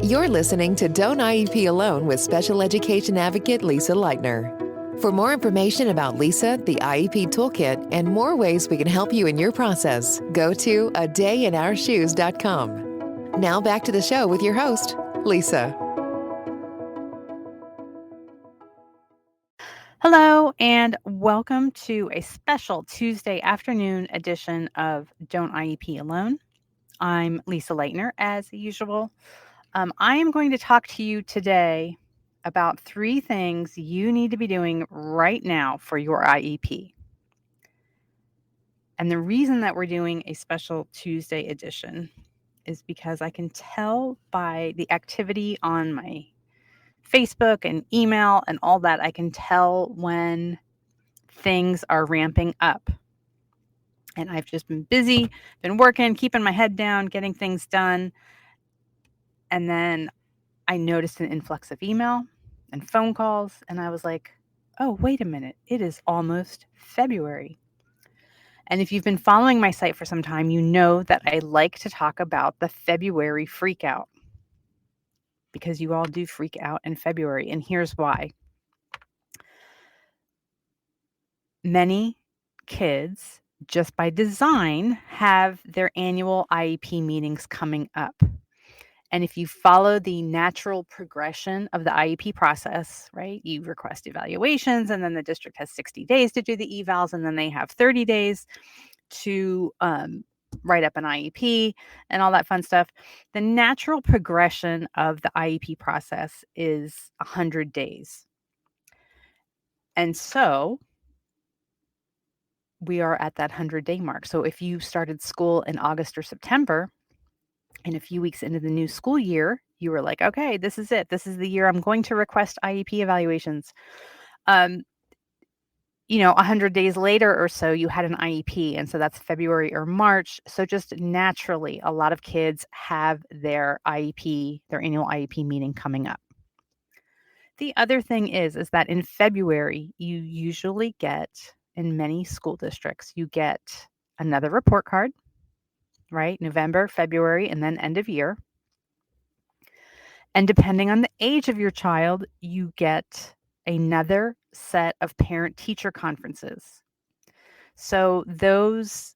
You're listening to Don't IEP Alone with special education advocate Lisa Lightner. For more information about Lisa, the IEP Toolkit, and more ways we can help you in your process, go to adayinourshoes.com. Now back to the show with your host, Lisa. Hello, and welcome to a special Tuesday afternoon edition of Don't IEP Alone. I'm Lisa Lightner, as usual. I am going to talk to you today about 3 things you need to be doing right now for your IEP. And the reason that we're doing a special Tuesday edition is because I can tell by the activity on my Facebook and email and all that, I can tell when things are ramping up. And I've just been busy, been working, keeping my head down, getting things done. And then I noticed an influx of email and phone calls, and I was like, oh, wait a minute, it is almost February. And if you've been following my site for some time, you know that I like to talk about the February freakout, because you all do freak out in February, and here's why. Many kids, just by design, have their annual IEP meetings coming up. And if you follow the natural progression of the IEP process, right, you request evaluations, and then the district has 60 days to do the evals, and then they have 30 days to write up an IEP and all that fun stuff. The natural progression of the IEP process is 100 days. And so we are at that 100-day mark. So if you started school in August or September, and a few weeks into the new school year, you were like, okay, this is it. This is the year I'm going to request IEP evaluations. 100 days later or so, you had an IEP. And so that's February or March. So just naturally, a lot of kids have their IEP, their annual IEP meeting coming up. The other thing is that in February, you usually get, in many school districts, you get another report card, right? November, February, and then end of year. And depending on the age of your child, you get another set of parent-teacher conferences. So those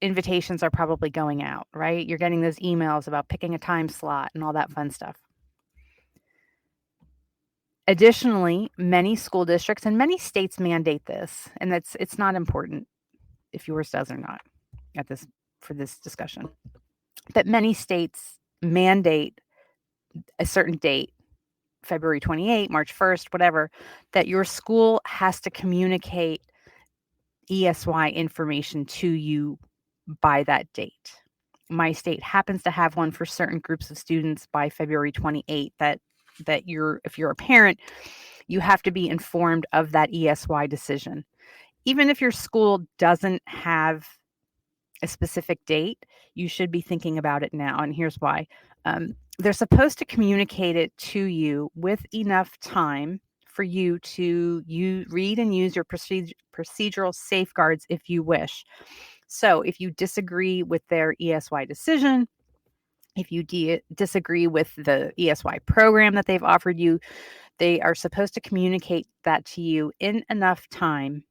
invitations are probably going out, right? You're getting those emails about picking a time slot and all that fun stuff. Additionally, many school districts and many states mandate this, and it's not important if yours does or not for this discussion. But many states mandate a certain date, February 28th, March 1st, whatever, that your school has to communicate ESY information to you by that date. My state happens to have one for certain groups of students by February 28th that if you're a parent, you have to be informed of that ESY decision. Even if your school doesn't have a specific date, you should be thinking about it now. And here's why. They're supposed to communicate it to you with enough time for you to read and use your procedural safeguards if you wish. So if you disagree with their ESY decision, if you disagree with the ESY program that they've offered you, they are supposed to communicate that to you in enough time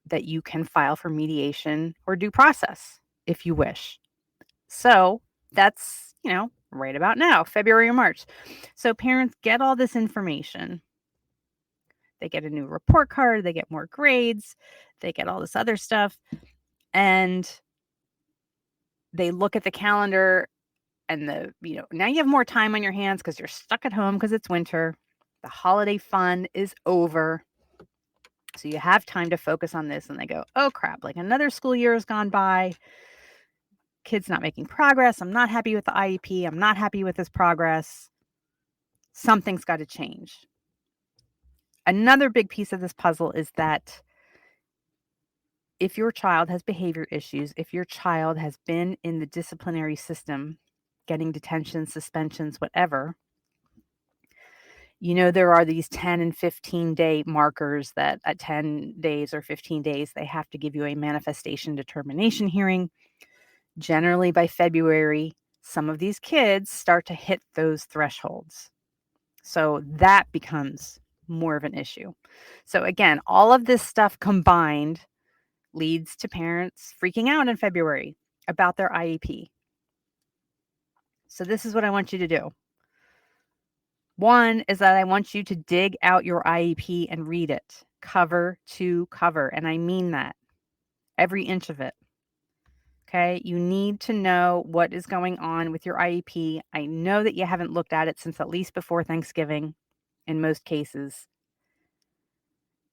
that you can file for mediation or due process if you wish. So that's, right about now, February or March. So parents get all this information. They get a new report card, they get more grades, they get all this other stuff, and they look at the calendar and now you have more time on your hands because you're stuck at home because it's winter. The holiday fun is over. So you have time to focus on this, and they go, oh crap, like another school year has gone by. Kid's not making progress. I'm not happy with the IEP. I'm not happy with his progress. Something's got to change. Another big piece of this puzzle is that if your child has behavior issues, if your child has been in the disciplinary system, getting detention, suspensions, whatever, there are these 10 and 15-day markers that at 10 days or 15 days, they have to give you a manifestation determination hearing. Generally by February, some of these kids start to hit those thresholds. So that becomes more of an issue. So again, all of this stuff combined leads to parents freaking out in February about their IEP. So this is what I want you to do. One is that I want you to dig out your IEP and read it cover to cover. And I mean that, every inch of it. Okay. You need to know what is going on with your IEP. I know that you haven't looked at it since at least before Thanksgiving in most cases.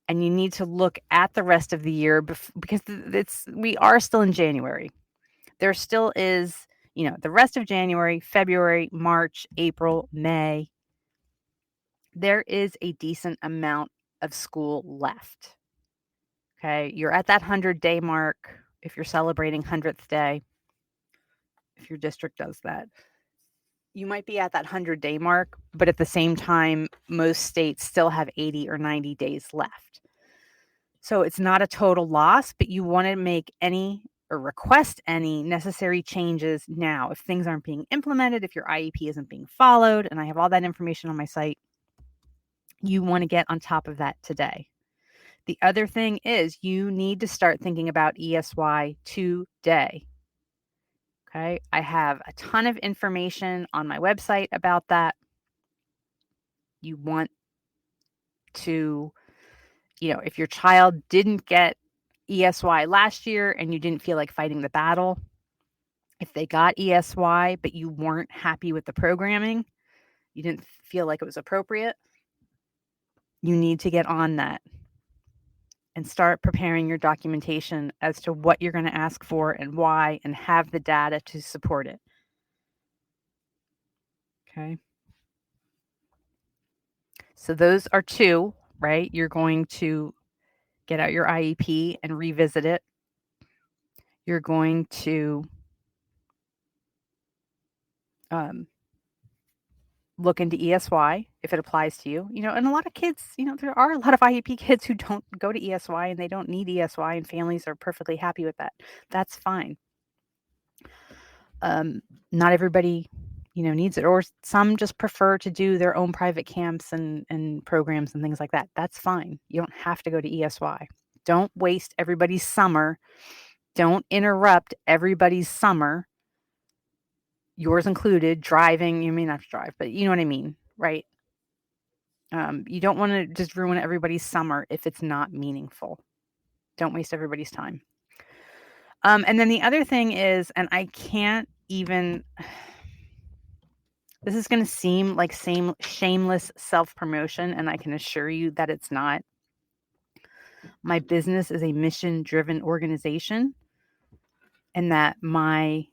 And you need to look at the rest of the year because we are still in January. There still is, the rest of January, February, March, April, May. There is a decent amount of school left. Okay. You're at that 100-day mark if you're celebrating 100th day, if your district does that. You might be at that 100-day mark, but at the same time, most states still have 80 or 90 days left. So it's not a total loss, but you want to make any or request any necessary changes now. If things aren't being implemented, if your IEP isn't being followed, and I have all that information on my site, you want to get on top of that today. The other thing is you need to start thinking about ESY today. Okay. I have a ton of information on my website about that. You want to, if your child didn't get ESY last year and you didn't feel like fighting the battle, if they got ESY, but you weren't happy with the programming, you didn't feel like it was appropriate, you need to get on that and start preparing your documentation as to what you're going to ask for and why, and have the data to support it. Okay. So those are two, right? You're going to get out your IEP and revisit it. You're going to look into ESY if it applies to you. And a lot of kids, there are a lot of IEP kids who don't go to ESY and they don't need ESY, and families are perfectly happy with that. That's fine. Not everybody, needs it, or some just prefer to do their own private camps and programs and things like that. That's fine. You don't have to go to ESY. Don't waste everybody's summer. Don't interrupt everybody's summer, yours included, driving. You may not drive, but you know what I mean, right? You don't want to just ruin everybody's summer if it's not meaningful. Don't waste everybody's time. And then the other thing is, and I can't even, this is going to seem like shameless self-promotion, and I can assure you that it's not. My business is a mission-driven organization, and that my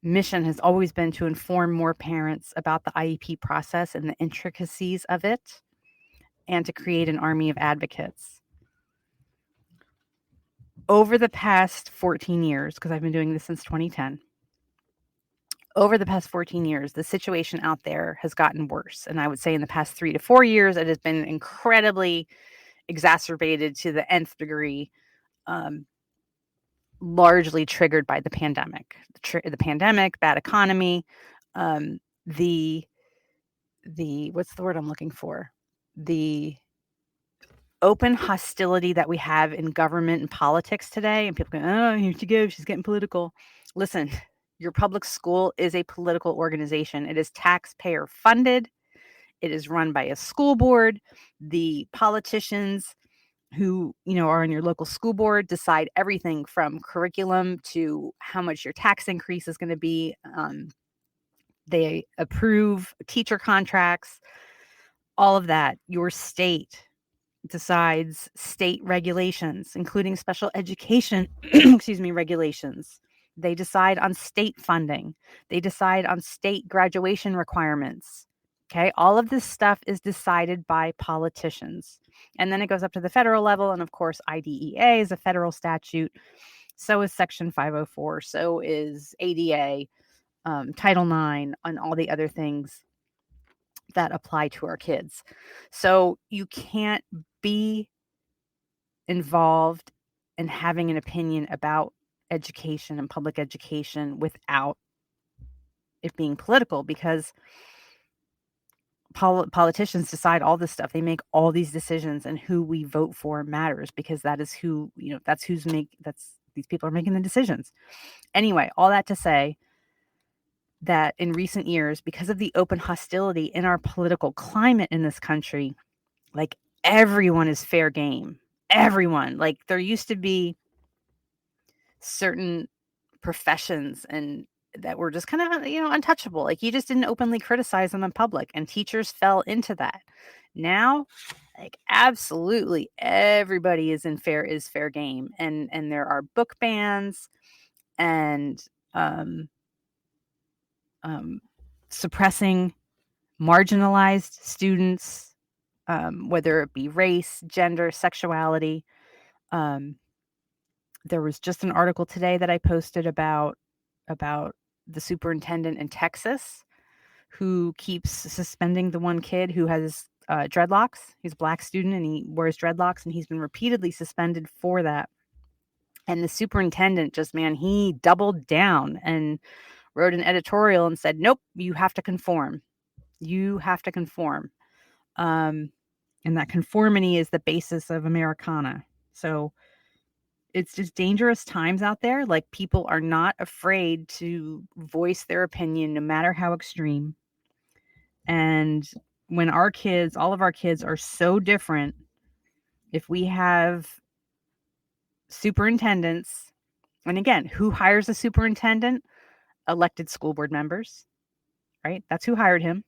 mission has always been to inform more parents about the IEP process and the intricacies of it, and to create an army of advocates. Over the past 14 years, because I've been doing this since 2010, over the past 14 years, the situation out there has gotten worse. And I would say in the past 3 to 4 years, it has been incredibly exacerbated to the nth degree, largely triggered by the pandemic. The pandemic, bad economy, the what's the word I'm looking for? The open hostility that we have in government and politics today. And people go, oh, here she goes, she's getting political. Listen, your public school is a political organization. It is taxpayer funded. It is run by a school board. The politicians who, are on your local school board decide everything from curriculum to how much your tax increase is going to be. They approve teacher contracts, all of that. Your state decides state regulations, including special education, regulations. They decide on state funding. They decide on state graduation requirements. Okay. All of this stuff is decided by politicians. And then it goes up to the federal level. And of course, IDEA is a federal statute. So is Section 504. So is ADA, Title IX, and all the other things that apply to our kids. So you can't be involved in having an opinion about education and public education without it being political, because politicians decide all this stuff. They make all these decisions, and who we vote for matters, because that is who, that's these people are making the decisions. Anyway, all that to say that in recent years, because of the open hostility in our political climate in this country, like, everyone is fair game. Everyone. Like, there used to be certain professions and that were just kind of, untouchable. Like, you just didn't openly criticize them in public, and teachers fell into that. Now, like, absolutely everybody is fair game, and there are book bans and suppressing marginalized students, whether it be race, gender, sexuality. There was just an article today that I posted about the superintendent in Texas who keeps suspending the one kid who has dreadlocks. He's a black student and he wears dreadlocks, and he's been repeatedly suspended for that. And the superintendent he doubled down and wrote an editorial and said, nope, you have to conform. You have to conform. And that conformity is the basis of Americana. So it's just dangerous times out there. Like, people are not afraid to voice their opinion, no matter how extreme. And when all of our kids are so different, if we have superintendents, and again, who hires a superintendent? Elected school board members, right? That's who hired him.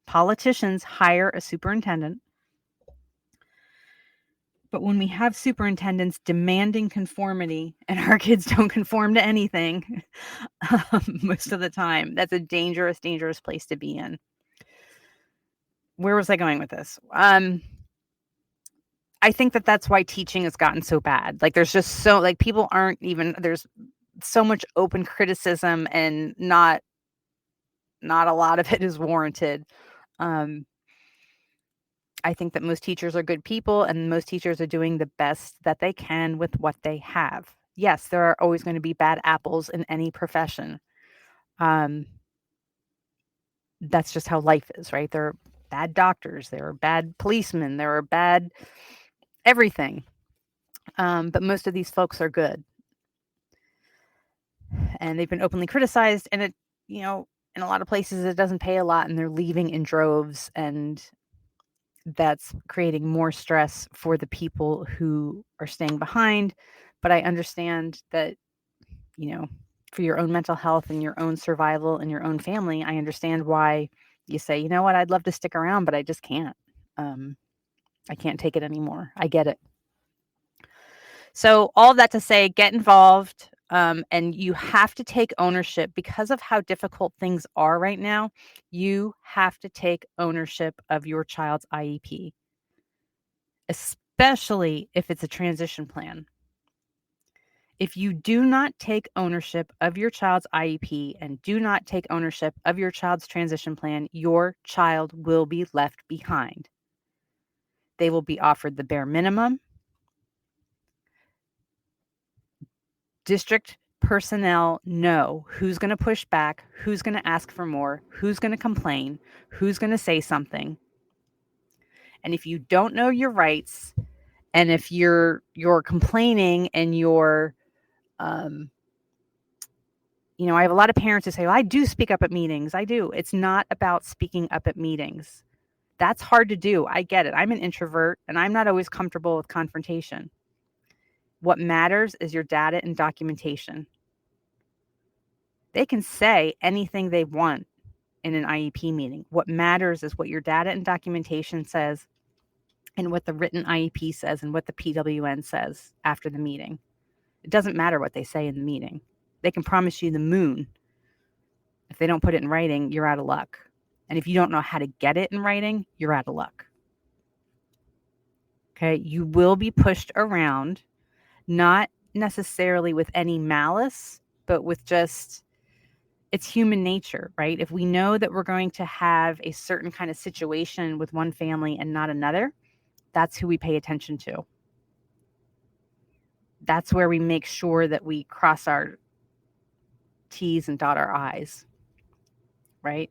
Politicians hire a superintendent. But when we have superintendents demanding conformity and our kids don't conform to anything, most of the time, that's a dangerous, dangerous place to be in. Where was I going with this? I think that's why teaching has gotten so bad. Like, there's just people aren't even, there's so much open criticism, and not a lot of it is warranted. I think that most teachers are good people, and most teachers are doing the best that they can with what they have. Yes, there are always going to be bad apples in any profession. That's just how life is, right? There are bad doctors, there are bad policemen, there are bad everything. But most of these folks are good. And they've been openly criticized, and in a lot of places it doesn't pay a lot, and they're leaving in droves, and that's creating more stress for the people who are staying behind. But I understand that, for your own mental health and your own survival and your own family, I understand why you say, you know what, I'd love to stick around, but I just can't. I can't take it anymore. I get it. So all that to say, get involved. And you have to take ownership because of how difficult things are right now. You have to take ownership of your child's IEP, especially if it's a transition plan. If you do not take ownership of your child's IEP and do not take ownership of your child's transition plan, your child will be left behind. They will be offered the bare minimum. District personnel know who's going to push back, who's going to ask for more, who's going to complain, who's going to say something. And if you don't know your rights, and if you're complaining and you're, I have a lot of parents who say, well, I do speak up at meetings. I do. It's not about speaking up at meetings. That's hard to do. I get it. I'm an introvert, and I'm not always comfortable with confrontation. What matters is your data and documentation. They can say anything they want in an IEP meeting. What matters is what your data and documentation says, and what the written IEP says, and what the PWN says after the meeting. It doesn't matter what they say in the meeting. They can promise you the moon. If they don't put it in writing, you're out of luck. And if you don't know how to get it in writing, you're out of luck. Okay, you will be pushed around, not necessarily with any malice, but with just, it's human nature, right? If we know that we're going to have a certain kind of situation with one family and not another, that's who we pay attention to. That's where we make sure that we cross our T's and dot our I's, right?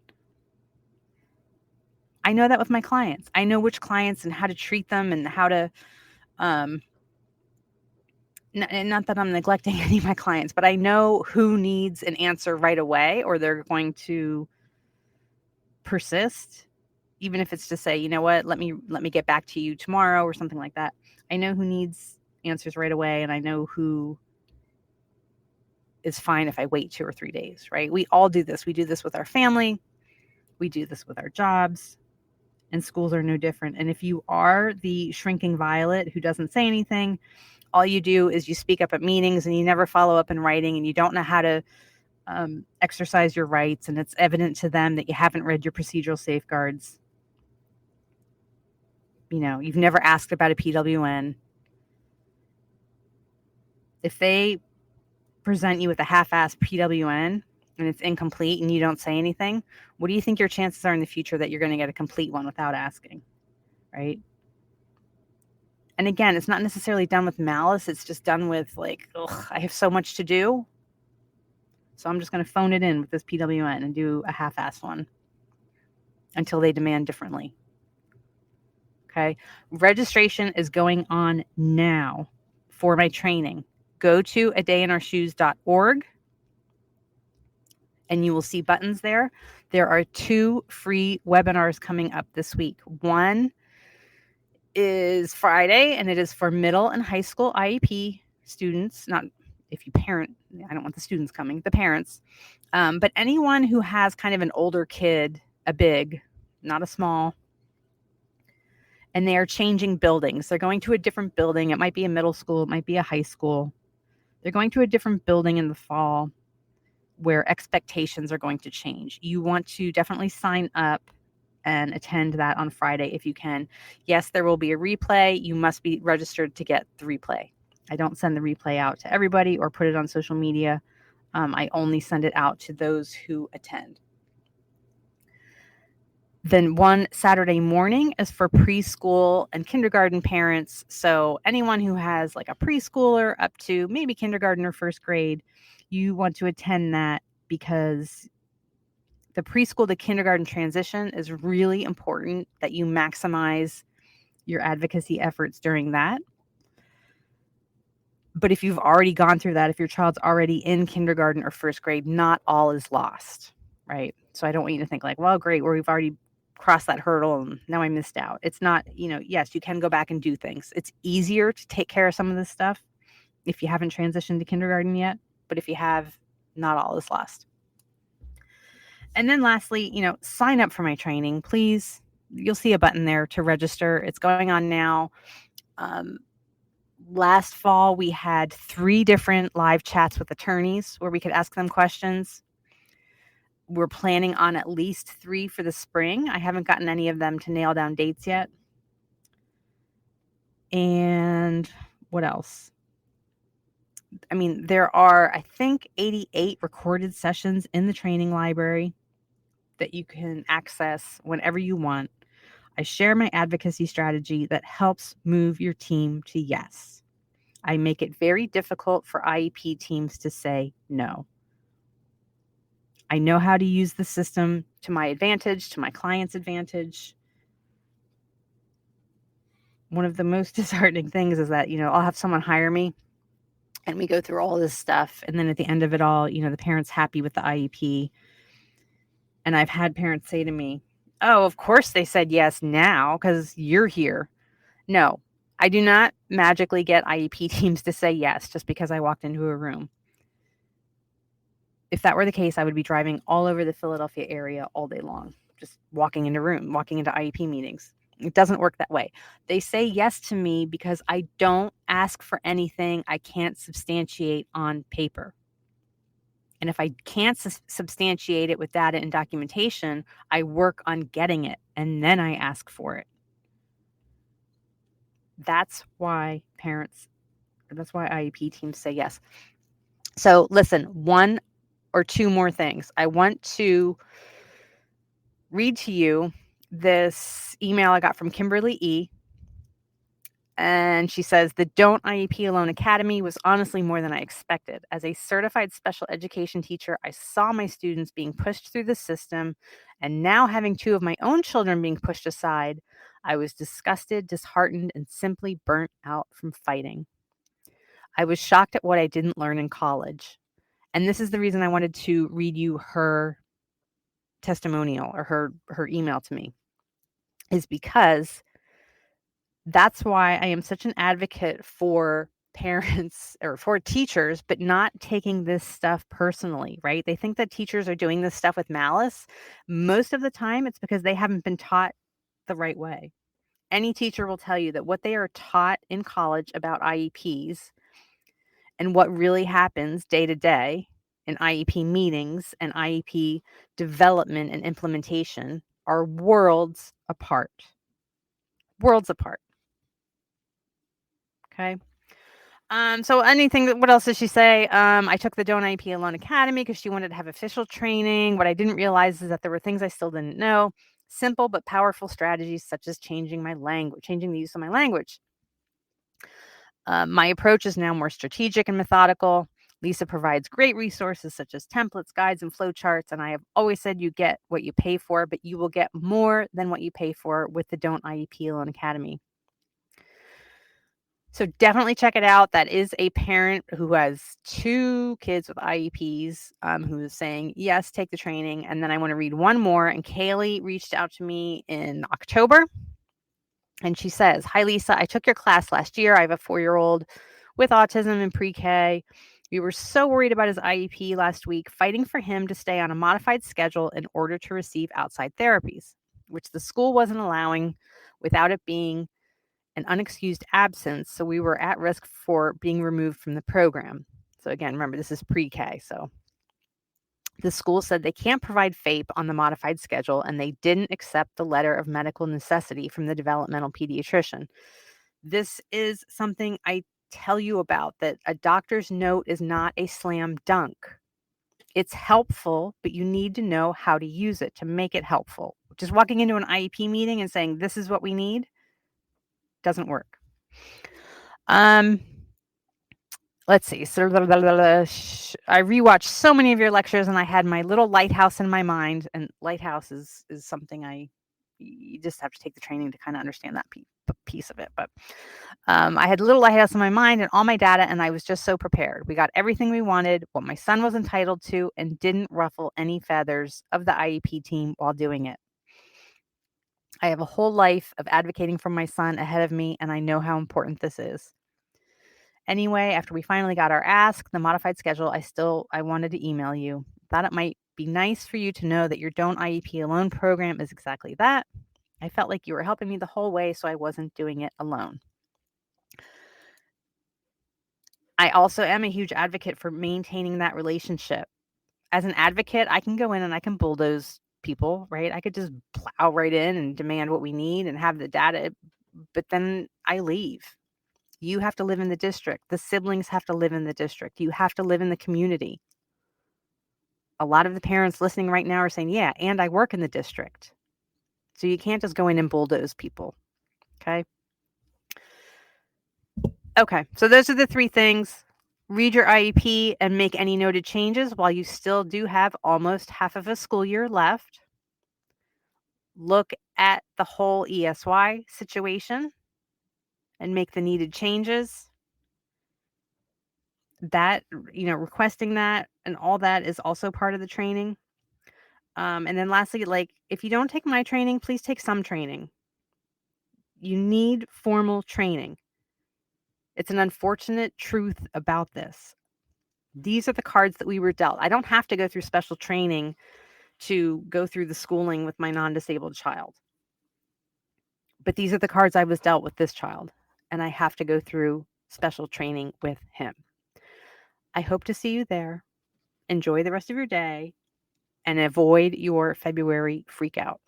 I know that with my clients. I know which clients and how to treat them and how to, not that I'm neglecting any of my clients, but I know who needs an answer right away or they're going to persist, even if it's to say, you know what, let me get back to you tomorrow or something like that. I know who needs answers right away, and I know who is fine if I wait 2 or 3 days, right? We all do this. We do this with our family. We do this with our jobs, and schools are no different. And if you are the shrinking violet who doesn't say anything, all you do is you speak up at meetings and you never follow up in writing, and you don't know how to exercise your rights, and it's evident to them that you haven't read your procedural safeguards. You've never asked about a PWN. If they present you with a half-assed PWN and it's incomplete and you don't say anything, what do you think your chances are in the future that you're going to get a complete one without asking, right? And again, it's not necessarily done with malice. It's just done with like, I have so much to do, so I'm just going to phone it in with this PWN and do a half-assed one until they demand differently. Okay. Registration is going on now for my training. Go to adayinourshoes.org and you will see buttons there. There are 2 free webinars coming up this week. One is Friday, and it is for middle and high school IEP students. Not if you parent, I don't want the students coming, the parents. But anyone who has kind of an older kid, a big, not a small, and they are changing buildings. They're going to a different building. It might be a middle school. It might be a high school. They're going to a different building in the fall where expectations are going to change. You want to definitely sign up and attend that on Friday if you can. Yes, there will be a replay. You must be registered to get the replay. I don't send the replay out to everybody or put it on social media. I only send it out to those who attend. Then one Saturday morning is for preschool and kindergarten parents. So anyone who has like a preschooler up to maybe kindergarten or first grade, you want to attend that because the preschool to kindergarten transition is really important that you maximize your advocacy efforts during that. But if you've already gone through that, if your child's already in kindergarten or first grade, not all is lost, right? So I don't want you to think like, well, great, we've already crossed that hurdle and now I missed out. It's not, yes, you can go back and do things. It's easier to take care of some of this stuff if you haven't transitioned to kindergarten yet. But if you have, not all is lost. And then lastly, sign up for my training, please. You'll see a button there to register. It's going on now. Last fall, we had 3 different live chats with attorneys where we could ask them questions. We're planning on at least 3 for the spring. I haven't gotten any of them to nail down dates yet. And what else? I mean, there are, I think, 88 recorded sessions in the training library that you can access whenever you want. I share my advocacy strategy that helps move your team to yes. I make it very difficult for IEP teams to say no. I know how to use the system to my advantage, to my client's advantage. One of the most disheartening things is that, I'll have someone hire me and we go through all this stuff. And then at the end of it all, the parent's happy with the IEP. And I've had parents say to me, oh, of course they said yes now because you're here. No, I do not magically get IEP teams to say yes just because I walked into a room. If that were the case, I would be driving all over the Philadelphia area all day long, just walking into IEP meetings. It doesn't work that way. They say yes to me because I don't ask for anything I can't substantiate on paper. And if I can't substantiate it with data and documentation, I work on getting it and then I ask for it. That's why IEP teams say yes. So listen, 1 or 2 more things. I want to read to you this email I got from Kimberly E. And she says, the Don't IEP Alone Academy was honestly more than I expected. As a certified special education teacher, I saw my students being pushed through the system, and now having two of my own children being pushed aside, I was disgusted, disheartened, and simply burnt out from fighting. I was shocked at what I didn't learn in college. And this is the reason I wanted to read you her testimonial or her email to me, is because that's why I am such an advocate for parents or for teachers, but not taking this stuff personally, right? They think that teachers are doing this stuff with malice. Most of the time, it's because they haven't been taught the right way. Any teacher will tell you that what they are taught in college about IEPs and what really happens day to day in IEP meetings and IEP development and implementation are worlds apart. Worlds apart. Okay. So what else does she say? I took the Don't IEP Alone Academy because she wanted to have official training. What I didn't realize is that there were things I still didn't know. Simple but powerful strategies such as changing the use of my language. My approach is now more strategic and methodical. Lisa provides great resources such as templates, guides, and flowcharts. And I have always said you get what you pay for, but you will get more than what you pay for with the Don't IEP Alone Academy. So definitely check it out. That is a parent who has two kids with IEPs who is saying, yes, take the training. And then I want to read one more. And Kaylee reached out to me in October. And she says, hi, Lisa, I took your class last year. I have a 4-year-old with autism in pre-K. We were so worried about his IEP last week, fighting for him to stay on a modified schedule in order to receive outside therapies, which the school wasn't allowing without it being an unexcused absence. So we were at risk for being removed from the program. So again, remember, this is pre-K. So the school said they can't provide FAPE on the modified schedule, and they didn't accept the letter of medical necessity from the developmental pediatrician. This is something I tell you about, that a doctor's note is not a slam dunk. It's helpful, but you need to know how to use it to make it helpful. Just walking into an IEP meeting and saying, this is what we need, doesn't work. Let's see. So I rewatched so many of your lectures, and I had my little lighthouse in my mind. And lighthouse is something you just have to take the training to kind of understand that piece of it. But I had a little lighthouse in my mind and all my data, and I was just so prepared. We got everything we wanted, what my son was entitled to, and didn't ruffle any feathers of the IEP team while doing it. I have a whole life of advocating for my son ahead of me, and I know how important this is. Anyway, after we finally got our ask, the modified schedule, I wanted to email you. Thought it might be nice for you to know that your Don't IEP Alone program is exactly that. I felt like you were helping me the whole way, so I wasn't doing it alone. I also am a huge advocate for maintaining that relationship. As an advocate, I can go in and I can bulldoze people, right? I could just plow right in and demand what we need and have the data, but then I leave. You have to live in the district. The siblings have to live in the district. You have to live in the community. A lot of the parents listening right now are saying, yeah, and I work in the district. So you can't just go in and bulldoze people. Okay. Okay. So those are the 3 things. Read your IEP and make any noted changes while you still do have almost half of a school year left. Look at the whole ESY situation and make the needed changes. That, requesting that and all that is also part of the training. And then lastly, if you don't take my training, please take some training. You need formal training. It's an unfortunate truth about this. These are the cards that we were dealt. I don't have to go through special training to go through the schooling with my non-disabled child. But these are the cards I was dealt with this child, and I have to go through special training with him. I hope to see you there. Enjoy the rest of your day and avoid your February freakout.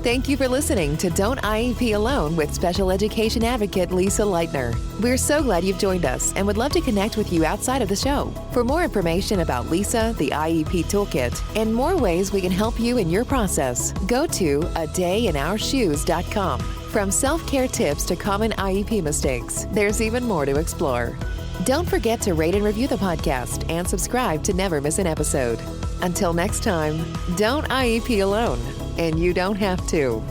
Thank you for listening to Don't IEP Alone with Special Education Advocate Lisa Lightner. We're so glad you've joined us and would love to connect with you outside of the show. For more information about Lisa, the IEP Toolkit, and more ways we can help you in your process, go to adayinourshoes.com. From self-care tips to common IEP mistakes, there's even more to explore. Don't forget to rate and review the podcast and subscribe to never miss an episode. Until next time, don't IEP alone, and you don't have to.